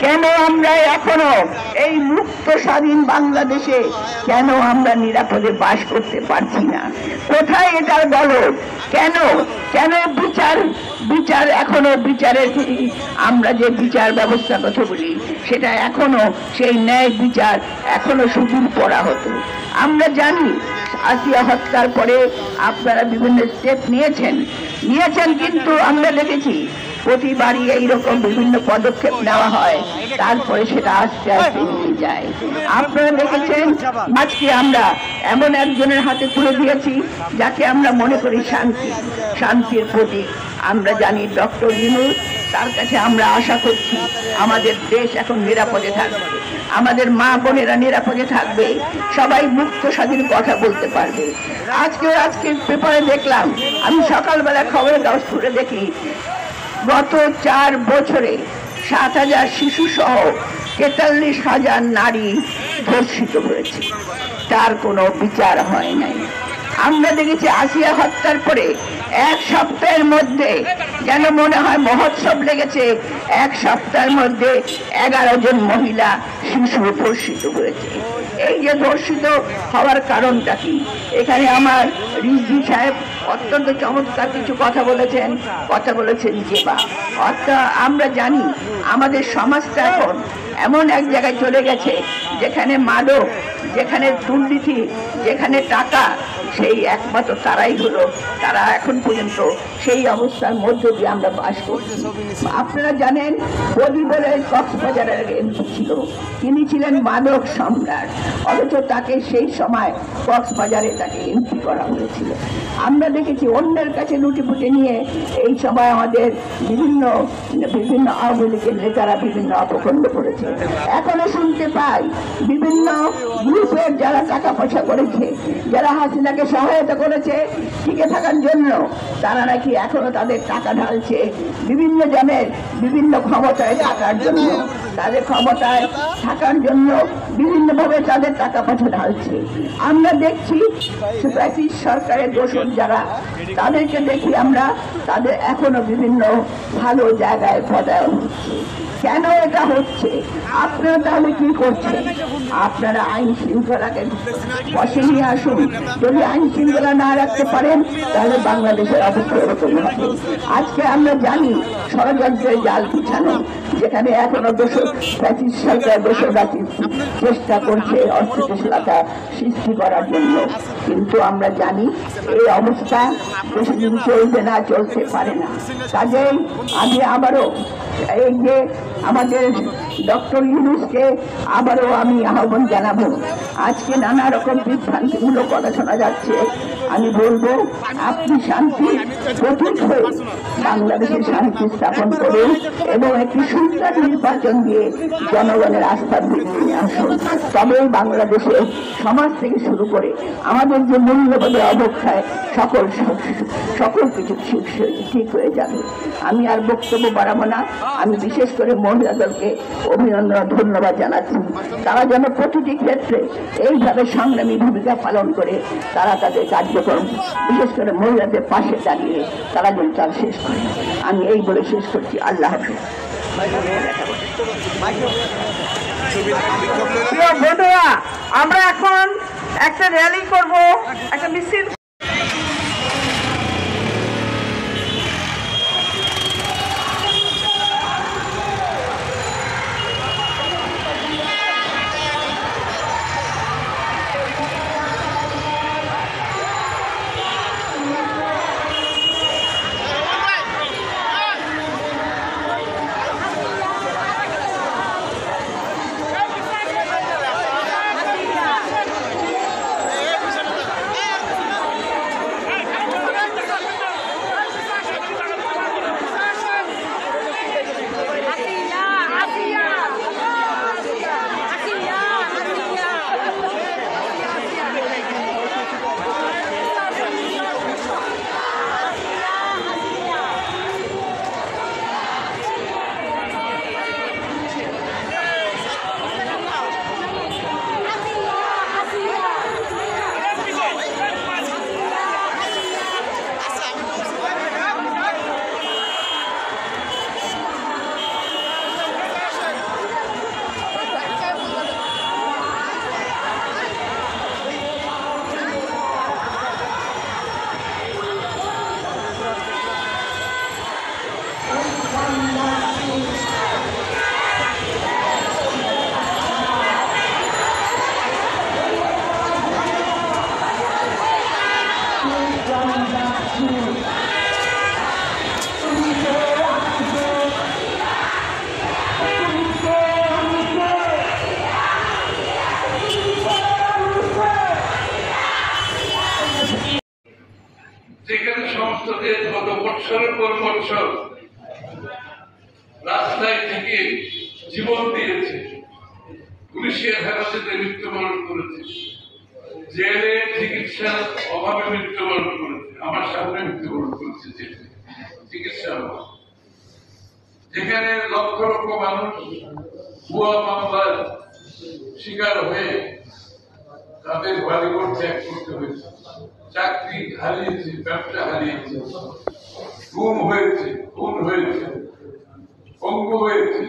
কেন আমরা এখনো এই মুক্ত স্বাধীন বাংলাদেশে কেন আমরা নিরাপদে বাস করতে পারছি না? কোথায় এটার গলদ? কেন কেন বিচার এখনো বিচারের আমরা যে বিচার ব্যবস্থার কথা বলি সেটা এখনো সেই ন্যায় বিচার এখনো সুদূর পড়া হতো। আমরা জানি আসিয়া হত্যার পরে আপনারা বিভিন্ন স্টেপ নিয়েছেন, কিন্তু আমরা দেখেছি প্রতিবারই এইরকম বিভিন্ন পদক্ষেপ নেওয়া হয়, তারপরে সেটা আস্তে আস্তে নিয়ে যায়। আপনারা দেখেছেন আজকে আমরা এমন একজনের হাতে তুলে দিয়েছি যাকে আমরা মনে করি শান্তির প্রতীক। আমরা জানি ডক্টর ইউনূস, তার কাছে আমরা আশা করছি আমাদের দেশ এখন নিরাপদে থাকবে, আমাদের মা বোনেরা নিরাপদে থাকবে, সবাই মুক্ত স্বাধীন কথা বলতে পারবে। আজকে পেপারে দেখলাম, আমি সকালবেলা খবরের কাগজ খুলে দেখি গত 4 বছরে 7,000 শিশু সহ 43,000 নারী ধর্ষিত হয়েছে, তার কোনো বিচার হয় নাই। আমরা দেখেছি আসিয়া হত্যার পরে 1 সপ্তাহের মধ্যে যেন মনে হয় মহোৎসব লেগেছে, 1 সপ্তাহের মধ্যে 11 জন মহিলা শিশু ধর্ষিত হয়েছে। এই যে ধর্ষিত হওয়ার কারণটা কি? এখানে আমার রিজভী সাহেব অত্যন্ত চমৎকার কিছু কথা বলেছেন যেবা অর্থাৎ আমরা জানি আমাদের সমাজটা এখন এমন এক জায়গায় চলে গেছে যেখানে মাদক, যেখানে দুর্নীতি, যেখানে টাকা, সেই একমাত্র তারা এখন পর্যন্ত সেই অবস্থার মধ্য দিয়ে আমরা বাস করছি। আপনারা জানেন বদি বলে কক্সবাজারের এমপি ছিল, তিনি ছিলেন মাদক সম্রাট, অথচ তাকে সেই সময় কক্সবাজারে তাকে এমপি করা হয়েছিল। আমরা দেখেছি অন্যের কাছে লুটিপুটে নিয়ে এই সময় আমাদের বিভিন্ন আওয়ামী লীগের নেতারা বিভিন্ন অপকর্ম করেছে। এখনো শুনতে পাই বিভিন্ন গ্রুপের যারা টাকা পয়সা করেছে, যারা হাসিনাকে সহায়তা করেছে টিকে থাকার জন্য, তারা নাকি এখনো তাদের টাকা ঢালছে বিভিন্ন জনের বিভিন্ন ক্ষমতায় থাকার জন্য, বিভিন্নভাবে তাদের টাকা পয়সা ঢালছে। আমরা দেখছি ব্রিটিশ সরকারের দোষর যারা, তাদেরকে দেখি আমরা তাদের এখনো বিভিন্ন ভালো জায়গায় পদায়ন হচ্ছে। কেন এটা হচ্ছে? আপনারা তাহলে কি করছেন? আপনারা আইন শৃঙ্খলাকে বসে নিয়ে আসুন। যদি আইন শৃঙ্খলা না রাখতে পারেন তাহলে বাংলাদেশের অবস্থা এরকম হবে। আজকে আমরা জানি ষড়যন্ত্রের জাল বিছানো, যেখানে এখনো ব্রিটিশ সরকার দেশবাসী চেষ্টা করছে অস্থিতিশীলতা সৃষ্টি করার জন্য, কিন্তু আমরা জানি এই অবস্থা বেশিদিন চলবে না, চলতে পারে না। কাজেই আমি আবারও এই যে আমাদের ডক্টর ইউনূসকে আবারও আমি আহ্বান জানাবো। আজকে নানা রকম বিভ্রান্তিমূলক কথা শোনা যাচ্ছে, আমি বলবো আপনি শান্তি প্রতীক হয়ে বাংলাদেশে শান্তি স্থাপন করুন এবং একটি সুন্দর নির্বাচন দিয়ে জনগণের আস্থা ফিরিয়ে নিয়ে আসুন। তবেই বাংলাদেশে সমাজ থেকে শুরু করে আমাদের যে মূল্যবোধের অবক্ষয় সকল কিছু ঠিক হয়ে যাবে। আমি আর বক্তব্য বাড়াবো না। আমি বিশেষ করে মহিলা দলকে অভিনন্দন ধন্যবাদ জানাচ্ছি। তারা যেন প্রতিটি ক্ষেত্রে এইভাবে সংগ্রামী ভূমিকা পালন করে তারা তাদের কার্যক্রম বিশেষ করে মহিলাদের পাশে দাঁড়িয়ে তারা যেন তার শেষ করে। আমি এই বলে শেষ করছি। আল্লাহ হাফেজ। বন্ধুরা, আমরা এখন একটা র্যালি করব, একটা মিছিল। জীবন দিয়েছে, পুলিশের হেফাজতে মৃত্যুবরণ করেছে, জেলে চিকিৎসার অভাবে মৃত্যুবরণ করেছে, আমার সামনে মৃত্যুবরণ করেছে চিকিৎসার অভাব, যেখানে লক্ষ লক্ষ মানুষ ভুয়া মামলার শিকার হয়ে তাদের বাড়িঘর ত্যাগ করতে হয়েছে, চাকরি হারিয়েছে, ব্যবসা হারিয়েছে, গুম হয়েছে, খুন হয়েছে, পঙ্গু হয়েছে।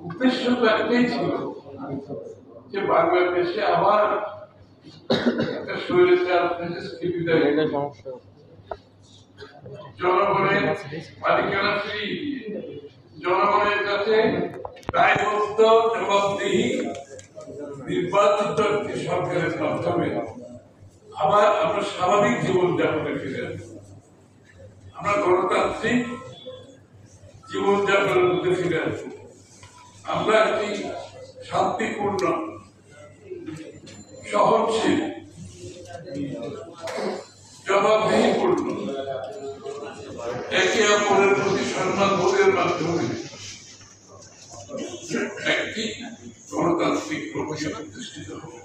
উদ্দেশ্য তো একটাই ছিল যে বাংলাদেশে আবার একটা স্বৈরাচার ফ্যাসিস্টকে বিদায় করে জনগণের মালিকানা ফিরিয়ে দিয়ে জনগণের কাছে দায়বদ্ধ জবাবদিহি নির্বাচিত একটি সরকারের মাধ্যমে আবার আমরা স্বাভাবিক জীবনযাপনে ফিরে আসবো, আমরা গণতান্ত্রিক জীবনযাপনের মধ্যে ফিরে আসবো, আমরা একটি শান্তিপূর্ণ সহনশীল জবাবদিহিপূর্ণ একে অপরের প্রতি সম্মান বোধের মাধ্যমে একটি গণতান্ত্রিক প্রক্রিয়া প্রতিষ্ঠিত হবে।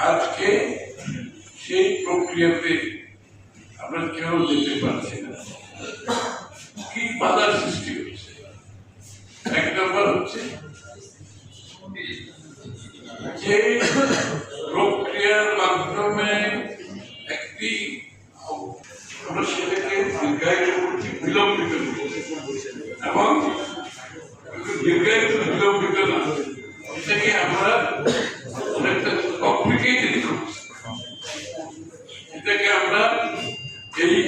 আজকে সেই প্রক্রিয়াতে আমরা কেউ যেতে পারছি না, কি বাধার সৃষ্টি হচ্ছে। এক নম্বর হচ্ছে যে প্রক্রিয়ার মাধ্যমে একটি আমরা সেটাকে দীর্ঘায়িত করছি, বিলম্বিত করছি, এবং দীর্ঘায়িত বিলম্বিত না, এটাকে আমরা অনেকটা কমপ্লিকেটেড করছি, এটাকে আমরা এই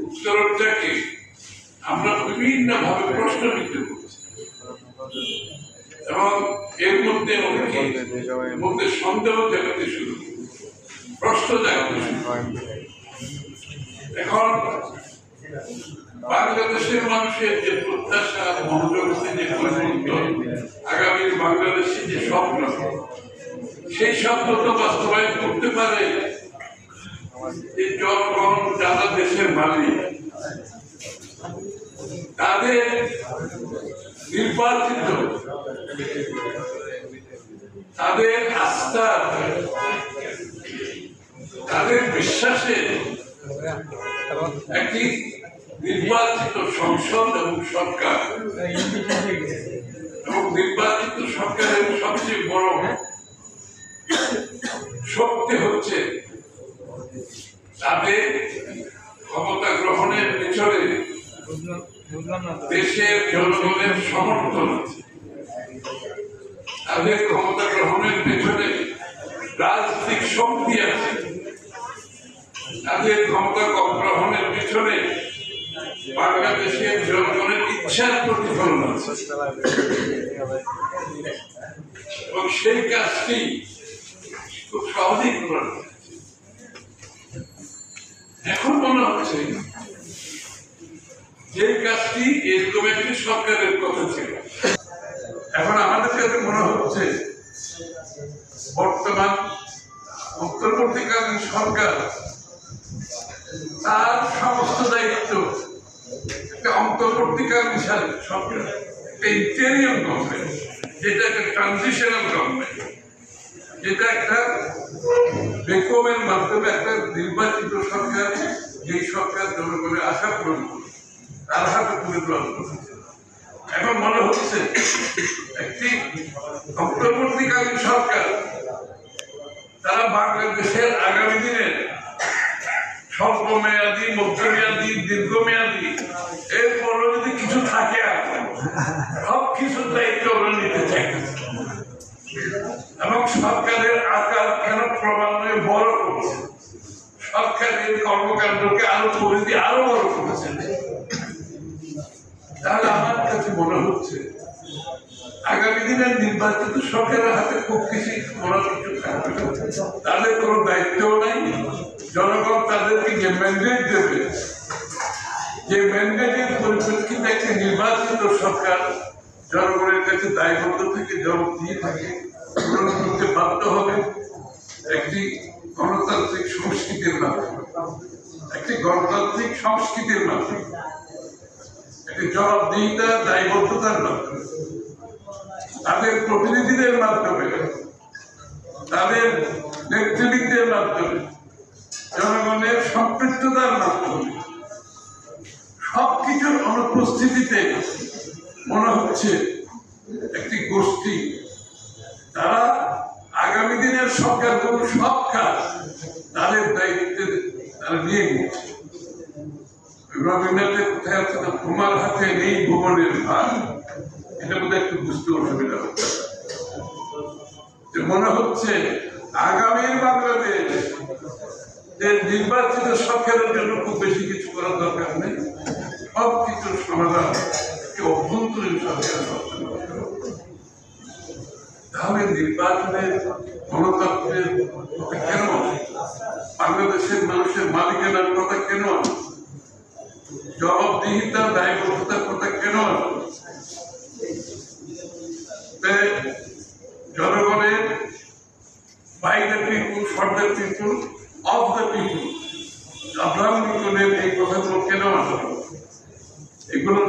উত্তরটাকে আমরা বিভিন্ন ভাবে প্রশ্নবিদ্ধ করছি এবং এর মধ্যে অনেকের মধ্যে সন্দেহ জাগাতে শুরু, প্রশ্ন জাগাতে শুরু। এখন বাংলাদেশের মানুষের যে প্রত্যাশা, মনোজগতে যে পরিবর্তন, আগামীর বাংলাদেশের যে স্বপ্ন, সেই স্বপ্ন তো বাস্তবায়ন করতে পারে যে জনগণ যারা দেশের মালিক, তাদের নির্বাচিত, তাদের আস্থা, তাদের বিশ্বাসের একটি নির্বাচিত সংসদ এবং সরকার, এবং নির্বাচিত সরকারের সবচেয়ে বড় শক্তি হচ্ছে তাদের ক্ষমতা গ্রহণের পেছনে দেশের জনগণের সমর্থন আছে, তাদের ক্ষমতা গ্রহণের পেছনে রাজনৈতিক শক্তি আছে, তাদের ক্ষমতা গ্রহণের পেছনে বাংলাদেশের জনগণের ইচ্ছার প্রতিফলন আছে, এবং সেই কাজটি খুব সহজেই করা যায়। এখন মনে হচ্ছে যে কাজটি এরকম একটি সরকারের কথা ছিল, এখন আমাদের কাছে মনে হচ্ছে বর্তমান অন্তর্বর্তীকালীন সরকার তার সমস্ত দায়িত্ব একটা অন্তর্বর্তীকালীন সরকার, একটা ইন্টেরিয়ম গভর্নমেন্ট, যেটা একটা ট্রানজিশনাল গভর্নমেন্ট, যেটা একটা বেকমের মাধ্যমে একটা নির্বাচিত সরকার, যেই সরকার জনগণের আশা পূরণ করবে, তার হাতে তুলে দেওয়া হচ্ছে। এখন মনে হচ্ছে একটি অন্তর্বর্তীকালীন সরকার তারা বাংলাদেশের আগামী দিনের স্বল্প মেয়াদী, মধ্যমেয়াদী, দীর্ঘমেয়াদী, এরপরও যদি কিছু থাকে আর সব কিছুর দায়িত্ব ওরা নিতে চাইতেছে, এবং সরকারের আকার কেন ক্রমান্বয়ে বড় করছে, সরকারের কর্মকাণ্ডকে আরো পরিধি আরো বড় করেছে। তাহলে আমার কাছে মনে হচ্ছে আগামী দিনের নির্বাচিত সরকারের হাতে খুব কিছু করার কিছু থাকবে না, তাদের কোনো দায়িত্বও নাই। জনগণ তাদেরকে যে ম্যান্ডেট দেবে, যে ম্যান্ডেটের পরিপ্রেক্ষিতে একটি নির্বাচিত সরকার জনগণের কাছে দায়বদ্ধ থেকে জবাব দিয়ে থাকে, পূরণ করতে বাধ্য হবে একটি গণতান্ত্রিক সংস্কৃতির মাধ্যমে। একটি গণতান্ত্রিক সংস্কৃতির মাধ্যমে, একটি জবাবদিহিতা দায়বদ্ধতার মাধ্যমে, তাদের প্রতিনিধিদের মাধ্যমে, তাদের নেতৃত্বের মাধ্যমে, জনগণের সম্পৃক্ততার মাধ্যমে, সবকিছুর অনুপস্থিতিতে মনে হচ্ছে একটি গোষ্ঠী তারা আগামী দিনের সরকারগুলো সব কাজ তাদের দায়িত্বে তারা নিয়ে নিচ্ছে। রবীন্দ্রনাথের কোথায় আছে না, তোমার হাতে নেই ভুবনের ভার, এটা বোধহয় একটু বুঝতে অসুবিধা হচ্ছে। মনে হচ্ছে আগামীর বাংলাদেশ নির্বাচিত সরকারের জন্য খুব বেশি কিছু করার দরকার নেই, সব কিছুর সমাধান অভ্যন্তরীণ সরকার। তাহলে নির্বাচনের গণতন্ত্রের কথা কেন, বাংলাদেশের মানুষের মালিকানার কথা কেন, জবাবদিহিতা দায়বদ্ধতার কথা কেন? জনগণের by the people, for the people, of the people, Abraham লিঙ্কনের এই কথাগুলো কেন আসলো? এগুলো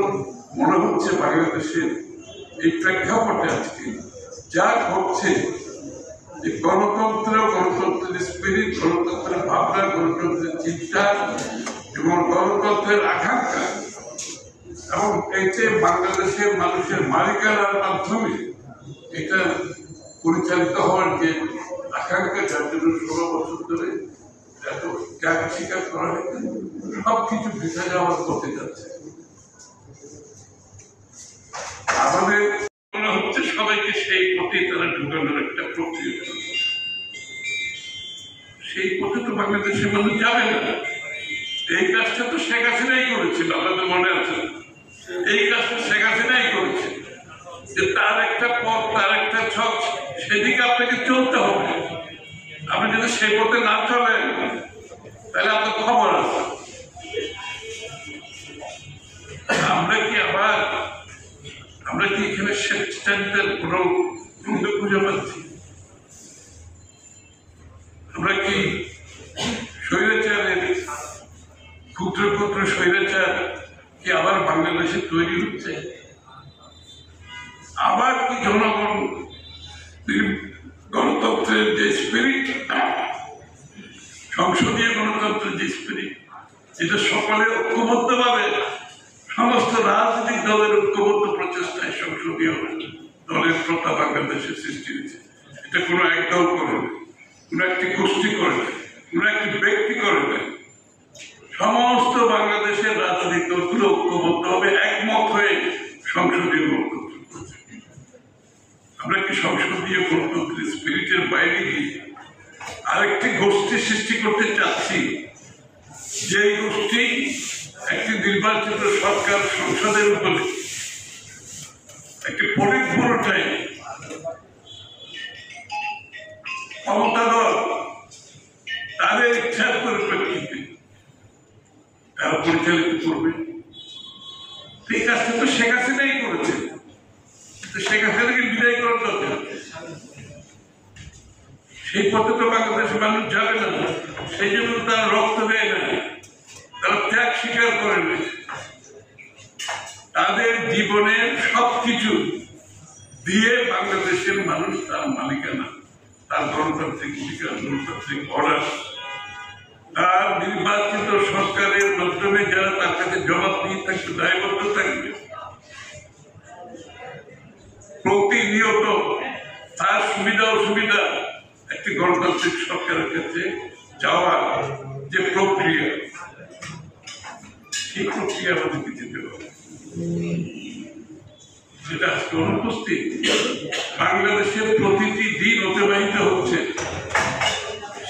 মনে হচ্ছে বাংলাদেশের এই প্রেক্ষাপটে আজকে যা ঘটছে, গণতন্ত্রের স্পিরিট, গণতন্ত্রের ভাবনা, গণতন্ত্রের চিন্তা এবং গণতন্ত্রের আকাঙ্ক্ষা, এবং এতে বাংলাদেশের মানুষের মালিকানার মাধ্যমে এটা পরিচালিত হওয়ার যে আকাঙ্ক্ষা, যার জন্য 16 বছর ধরে এত ত্যাগ স্বীকার করা হয়েছে, সবকিছু বৃথা যাওয়ার পথে যাচ্ছে। আমাদের মনে হচ্ছে সবাইকে সেই পথে তারা ঢুকানোর একটা প্রক্রিয়া, সেই পথে তো বাংলাদেশের মানুষ যাবে না। এই কাজটা তো শেখ হাসিনাই করেছিল, আমাদের মনে আছে, এই কাজটা শেখ হাসিনাই করেছে, যে তার একটা পথ, তার একটা ছক, সেদিকে আপনাকে চলতে হবে। আপনি যদি সেই পথে না চলেন তাহলে আপনার খবর আছে। আমরা কি এখানে স্বেচ্ছাচারিতার কোনো মূল্য খুঁজে পাচ্ছি? আমরা কি স্বৈরাচারের ক্ষুদ্র ক্ষুদ্র স্বৈরাচার কি আবার বাংলাদেশে তৈরি হচ্ছে? আবার কি জনগণ গণতন্ত্রের যে স্পিরিট, সংসদীয় গণতন্ত্রের যে স্পিরিট, এটা সকলে ঐক্যবদ্ধভাবে সমস্ত রাজনৈতিক দলের ঐক্যবদ্ধ প্রচেষ্টায় সংসদীয় দলের প্রথা বাংলাদেশে সৃষ্টি হয়েছে। এটা কোনো এক দল করে নেই, কোনো একটি গোষ্ঠী করে নেই, কোনো একটি ব্যক্তি করে নেই, সমস্ত বাংলাদেশের রাজনৈতিক দলগুলো ঐক্যবদ্ধ হবে, একমত হয়ে সংসদীয় গণতন্ত্র। আমরা কি সংসদীয় গণতন্ত্রের স্পিরিটের বাইরে গিয়ে আরেকটি গোষ্ঠী সৃষ্টি করতে চাচ্ছি, যে গোষ্ঠী একটি নির্বাচিত সরকার, সংসদের উপরে একটি পলিট ব্যুরো চাই, ক্ষমতা দল, তাদের ইচ্ছার পরিপ্রেক্ষিতে তারা পরিচালিত করবে? এই কাজটা তো শেখ হাসিনাই করেছে, শেখ হাসিনাকে বিদায় করার দরকার। সেই পথে তো বাংলাদেশের মানুষ যাবে না, সেই জন্য তারা রক্ত দেয় না, তারা ত্যাগ স্বীকার করে নেয়, তাদের জীবনের সবকিছু দিয়ে বাংলাদেশের মানুষ তার মালিকানা, তার গণতান্ত্রিক অধিকার, গণতান্ত্রিক অর্ডার, তার নির্বাচিত সরকারের মাধ্যমে যারা তার কাছে জবাব দিয়ে থাকবে, দায়বদ্ধ থাকবে, প্রতিনিয়ত তার সুবিধা অসুবিধা একটি গণতান্ত্রিক সরকারের কাছে যাওয়া যে প্রক্রিয়া, সেই প্রক্রিয়া আমাদেরকে যেতে হবে। সেটা আজকে অনুপস্থিত। বাংলাদেশের প্রতিটি দিন অতিবাহিত হচ্ছে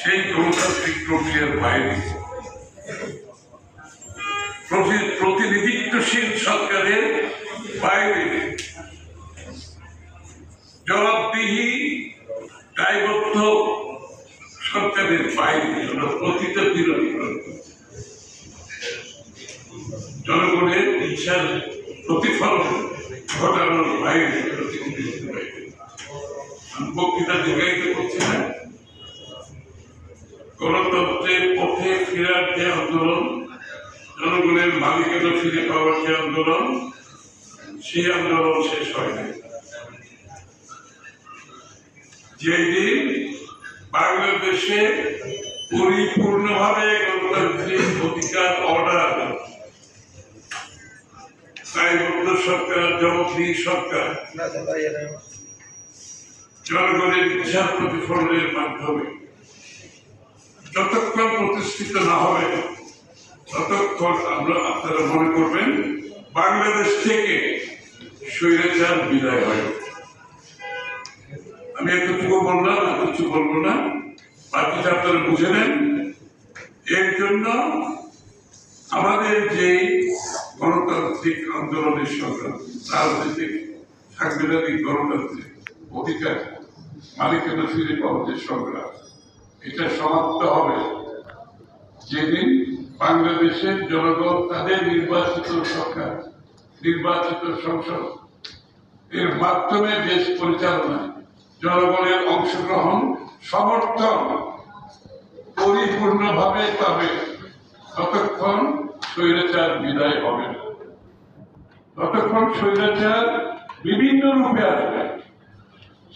সেই গণতান্ত্রিক প্রক্রিয়ার বাইরে, প্রতিনিধিত্বশীল সরকারের বাইরে, জবাবদিহি দায়বদ্ধ সরকারের বাইরে প্রতিটা বিরোধী জনগণের ইচ্ছার প্রতিফলন ঘটানোর বাইরে, বক্তৃতা দীর্ঘায়িত করছি না। গণতন্ত্রের পথে ফেরার যে আন্দোলন, জনগণের মালিকানা ফিরে পাওয়ার যে আন্দোলন, সেই আন্দোলন শেষ হয়নি। যেদিন বাংলাদেশে পরিপূর্ণভাবে গণতান্ত্রিক অধিকার অর্ডার, দায়বদ্ধ সরকার, জবাবদিহি সরকার, জনগণের বিচার প্রতিফলনের মাধ্যমে যতক্ষণ প্রতিষ্ঠিত না হবে ততক্ষণ আপনারা মনে করবেন বাংলাদেশ থেকে স্বৈরাচার বিদায় হয়। আমি এতটুকু বললাম, আর কিছু বলবো না, বাকিটা আপনারা বুঝে নেন। এর জন্য আমাদের যে গণতান্ত্রিক আন্দোলনের সংগ্রাম, রাজনৈতিক সাংবিধানিক গণতান্ত্রিক অধিকার মালিকানা ফিরে পাওয়ার যে সংগ্রাম, এটা সমাপ্ত হবে যেদিন বাংলাদেশের জনগণ তাদের নির্বাচিত সরকার, নির্বাচিত সংসদ এর মাধ্যমে দেশ পরিচালনায় জনগণের অংশগ্রহণ, সমর্থন পরিপূর্ণভাবে পাবে। ততক্ষণ স্বৈরাচার বিদায় হবে না, ততক্ষণ স্বৈরাচার বিভিন্ন রূপে আসবে।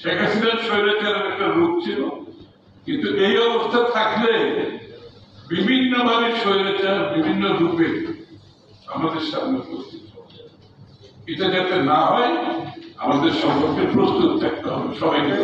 শেখ হাসিনার স্বৈরাচারের একটা রূপ ছিল, কিন্তু এই অবস্থা থাকলে বিভিন্নভাবে স্বৈরাচার বিভিন্ন রূপে আমাদের সামনে উপস্থিত হবে। এটা যাতে না হয় আমাদের সম্পর্কে প্রস্তুত থাকতে হবে সবাইকে।